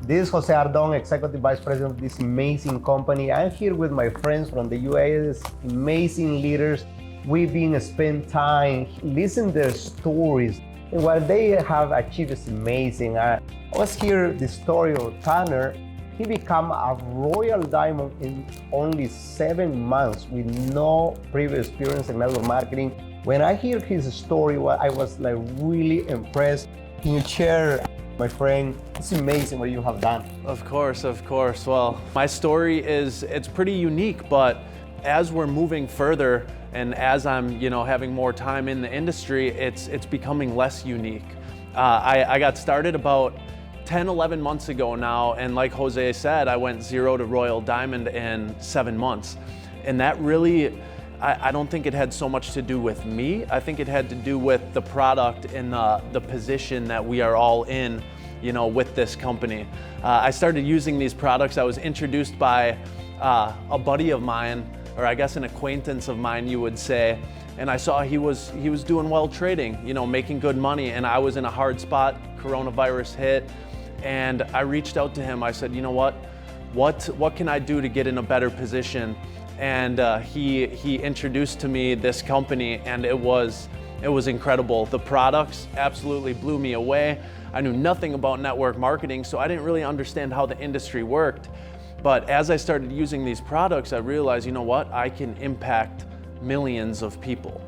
This is Jose Ardon, Executive Vice President of this amazing company. I'm here with my friends from the US, amazing leaders. We've been spend time, listen their stories, and what they have achieved is amazing. I was here the story of Tanner. He became a Royal Diamond in only 7 months with no previous experience in network marketing. When I hear his story, I was like really impressed. Can you share, my friend? It's amazing what you have done. Of course. Well, my story it's pretty unique, but as we're moving further and as I'm, having more time in the industry, it's becoming less unique. I got started about 10, 11 months ago now, and like Jose said, I went 0 to Royal Diamond in 7 months. And that really, I don't think it had so much to do with me. I think it had to do with the product and the position that we are all in, with this company. I started using these products. I was introduced by a buddy of mine, or I guess an acquaintance of mine, you would say. And I saw he was doing well trading, making good money. And I was in a hard spot, coronavirus hit. And I reached out to him. I said, what can I do to get in a better position? And he introduced to me this company, and it was incredible. The products absolutely blew me away. I knew nothing about network marketing, so I didn't really understand how the industry worked. But as I started using these products, I realized, I can impact millions of people,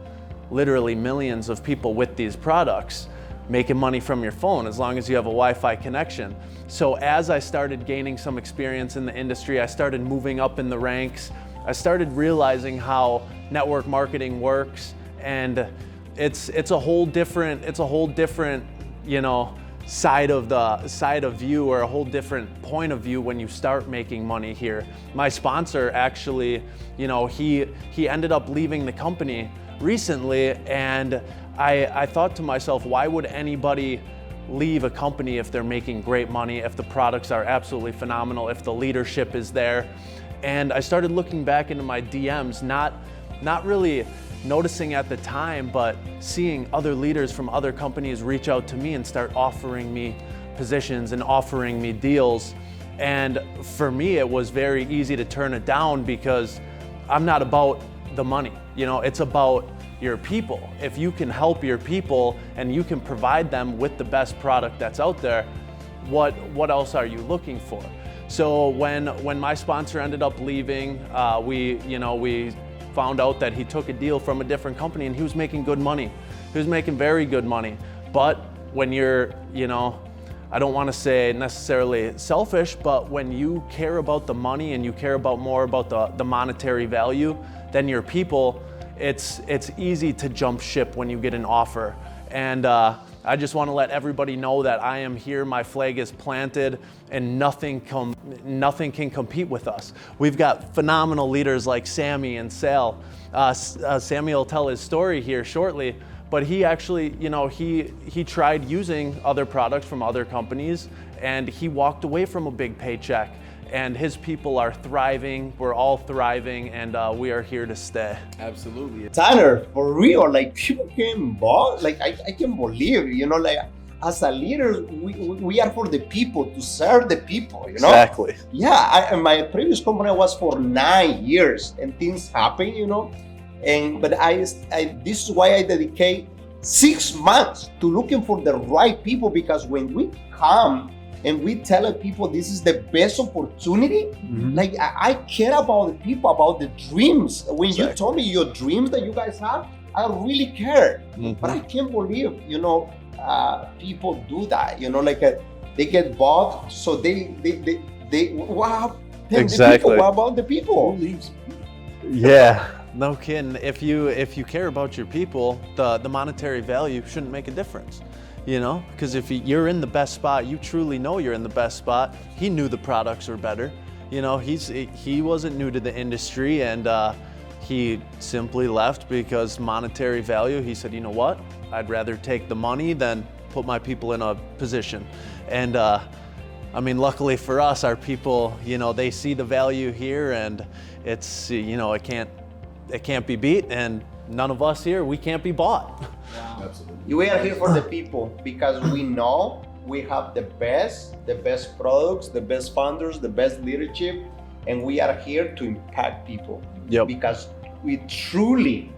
literally millions of people with these products, making money from your phone as long as you have a Wi-Fi connection. So as I started gaining some experience in the industry, I started moving up in the ranks. I started realizing how network marketing works, and it's a whole different side of view, or a whole different point of view when you start making money here. My sponsor actually, he ended up leaving the company recently, and I thought to myself, why would anybody leave a company if they're making great money, if the products are absolutely phenomenal, if the leadership is there? And I started looking back into my DMs, not really noticing at the time, but seeing other leaders from other companies reach out to me and start offering me positions and offering me deals. And for me, it was very easy to turn it down, because I'm not about the money. It's about your people. If you can help your people and you can provide them with the best product that's out there, what else are you looking for? So when my sponsor ended up leaving, we found out that he took a deal from a different company, and he was making good money. He was making very good money. But when you're, I don't want to say necessarily selfish, but when you care about the money and you care more about the monetary value than your people, it's easy to jump ship when you get an offer. And I just want to let everybody know that I am here, my flag is planted, and nothing can compete with us. We've got phenomenal leaders like Sammy and Sal. Sammy will tell his story here shortly, but he actually, he tried using other products from other companies, and he walked away from a big paycheck. And his people are thriving, we're all thriving, and we are here to stay. Absolutely. Tanner, for real, people can boss. I can believe, as a leader, we are for the people, to serve the people, Exactly. Yeah, my previous company was for 9 years, and things happen, but this is why I dedicate 6 months to looking for the right people, because when we come and we tell people this is the best opportunity, I care about the people, about the dreams. When you told me your dreams that you guys have, I really care. But I can't believe, people do that, they get bought, so they wow. Exactly. What about the people? Yeah, no kidding. If you care about your people, the monetary value shouldn't make a difference. Because if you're in the best spot, you truly know you're in the best spot. He knew the products were better. He wasn't new to the industry, and he simply left because monetary value. He said, I'd rather take the money than put my people in a position. And luckily for us, our people, they see the value here, and it's, it can't be beat, and none of us here, we can't be bought. Wow. Absolutely. We are here for the people, because we know we have the best products, the best founders, the best leadership, and we are here to impact people. Yep. Because we truly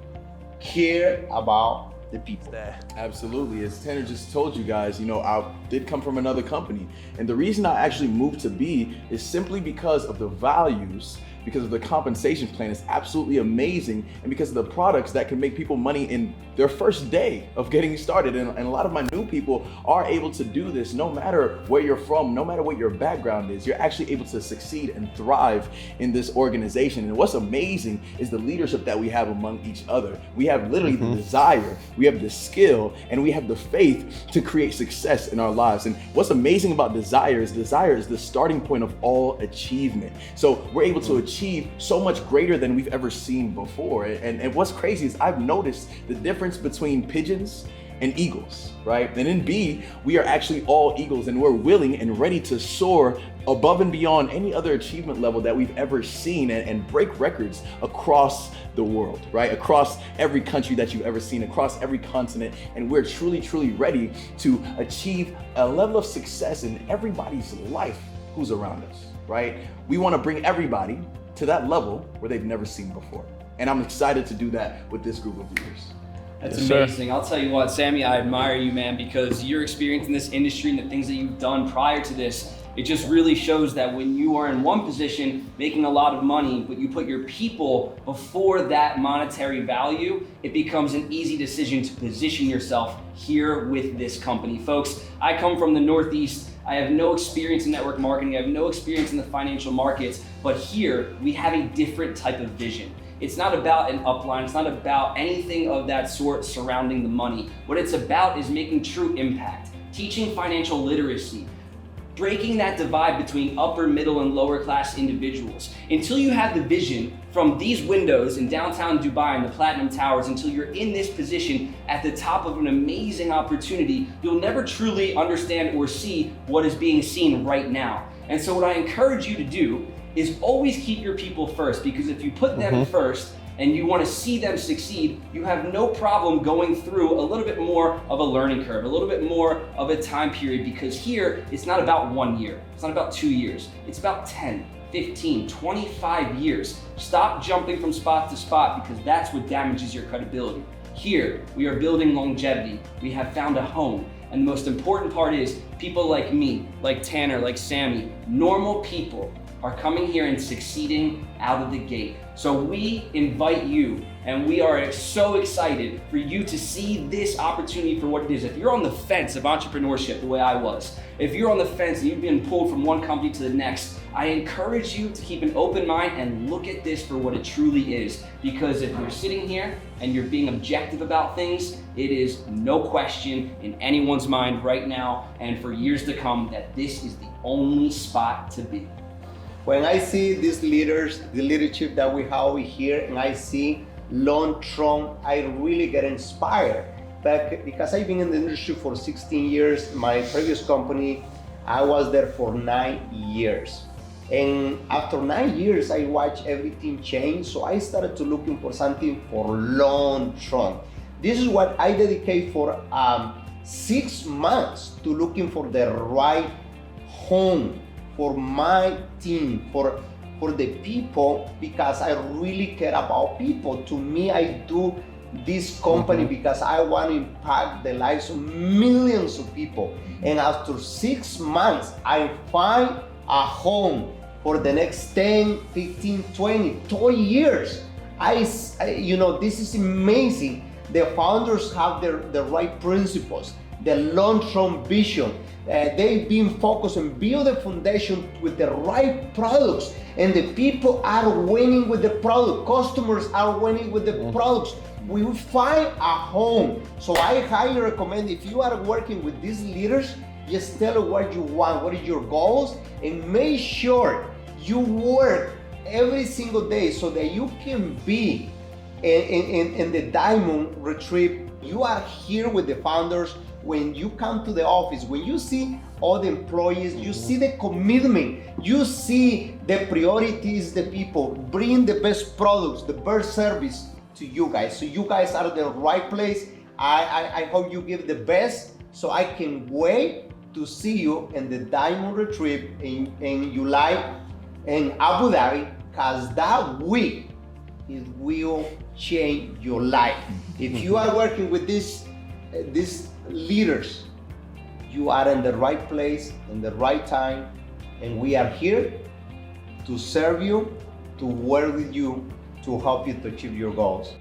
care about the people. Absolutely. As Tanner just told you guys, I did come from another company. And the reason I actually moved to B is simply because of the values, because of the compensation plan is absolutely amazing, and because of the products that can make people money in their first day of getting started. And a lot of my new people are able to do this no matter where you're from, no matter what your background is. You're actually able to succeed and thrive in this organization. And what's amazing is the leadership that we have among each other. We have literally the desire, we have the skill, and we have the faith to create success in our lives. And what's amazing about desire is the starting point of all achievement. So we're able to achieve so much greater than we've ever seen before. And what's crazy is I've noticed the difference between pigeons and eagles, right? And in B, we are actually all eagles, and we're willing and ready to soar above and beyond any other achievement level that we've ever seen, and break records across the world, right? Across every country that you've ever seen, across every continent. And we're truly, truly ready to achieve a level of success in everybody's life who's around us, right? We want to bring everybody to that level where they've never seen before. And I'm excited to do that with this group of leaders. That's Yes, amazing. I'll tell you what, Sammy, I admire you, man, because your experience in this industry and the things that you've done prior to this, it just really shows that when you are in one position making a lot of money, but you put your people before that monetary value, it becomes an easy decision to position yourself here with this company. Folks, I come from the Northeast. I have no experience in network marketing. I have no experience in the financial markets, but here we have a different type of vision. It's not about an upline. It's not about anything of that sort surrounding the money. What it's about is making true impact, teaching financial literacy, breaking that divide between upper, middle, and lower class individuals. Until you have the vision from these windows in downtown Dubai and the Platinum Towers, until you're in this position at the top of an amazing opportunity, you'll never truly understand or see what is being seen right now. And so what I encourage you to do is always keep your people first, because if you put them first and you want to see them succeed, you have no problem going through a little bit more of a learning curve, a little bit more of a time period, because here it's not about 1 year, it's not about 2 years, it's about 10, 15, 25 years. Stop jumping from spot to spot, because that's what damages your credibility. Here, we are building longevity. We have found a home. And the most important part is people like me, like Tanner, like Sammy, normal people are coming here and succeeding out of the gate. So we invite you, and we are so excited for you to see this opportunity for what it is. If you're on the fence of entrepreneurship the way I was, if you're on the fence and you've been pulled from one company to the next, I encourage you to keep an open mind and look at this for what it truly is. Because if you're sitting here and you're being objective about things, it is no question in anyone's mind right now and for years to come that this is the only spot to be. When I see these leaders, the leadership that we have over here, and I see long-term, I really get inspired. But because I've been in the industry for 16 years, my previous company, I was there for 9 years. And after 9 years, I watched everything change. So I started to looking for something for long-term. This is what I dedicate for 6 months to looking for the right home for my team, for the people, because I really care about people. To me, I do this company because I want to impact the lives of millions of people. And after 6 months, I find a home for the next 10, 15, 20, 30 years. This is amazing. The founders have the right principles, the long-term vision. They've been focused on build the foundation with the right products, and the people are winning with the product. Customers are winning with the products. We will find a home. So I highly recommend, if you are working with these leaders, just tell them what you want, what is your goals, and make sure you work every single day so that you can be in the diamond retrieve. You are here with the founders. When you come to the office, when you see all the employees, you see the commitment, you see the priorities, the people bring the best products, the best service to you guys. So you guys are in the right place. I hope you give the best, so I can wait to see you in the Diamond Retreat in July in Abu Dhabi, because that week it will change your life. If you are working with these leaders, you are in the right place, in the right time, and we are here to serve you, to work with you, to help you to achieve your goals.